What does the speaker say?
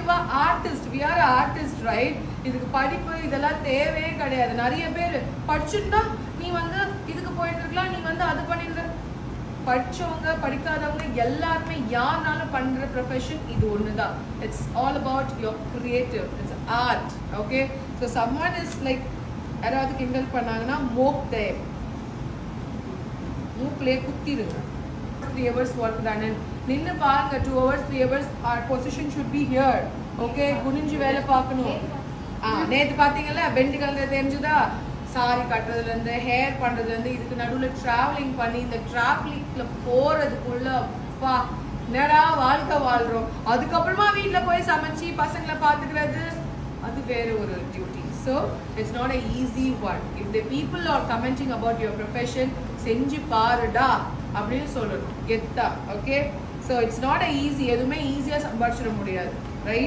கண்டிப்பா artist, we are artist, right? இதுக்கு படிப்பு இதெல்லாம் தேவையே கிடையாது. நிறைய பேர் படிச்சுட்டா நீ வந்து இதுக்கு போயிட்டு இருக்கலாம், நீ வந்து அது பண்ணிட்டு படிச்சவங்க படிக்காதவங்க எல்லாருமே யாருனாலும் பண்ற ப்ரொஃபஷன் இது ஒண்ணுதான். It's all about your creative, it's art. Okay, so someone is like யாராவது கிண்டல் பண்ணாங்கன்னா மோக் தேம், மூக்கிலே குத்திடுங்க. 3 hours ஒர்க் தானே நின்று பாருங்க. 2 hours 3 hours our position should be here. Okay, குனிஞ்சு வேலை பார்க்கணும். நேற்று பார்த்தீங்கல்ல பெண்டு கலந்து தெரிஞ்சுதா? சாரி கட்டுறதுல இருந்து ஹேர் பண்றதுல இருந்து இதுக்கு நடுவில் டிராவலிங் பண்ணி இந்த டிராஃபிக்ல போறதுக்குள்ள அப்பா என்னடா வாழ்க்கை வாழ்றோம். அதுக்கப்புறமா வீட்டில் போய் சமைச்சு பசங்களை பார்த்துக்கிறது அது வேற ஒரு duty. So it's not a easy one. If the people are commenting about your profession செஞ்சு பாருடா அப்படின்னு சொல்லணும் கெத்தா. Okay, so it's not a easy. எதுவுமே ஈஸியாக சம்பாதிச்சிட முடியாது.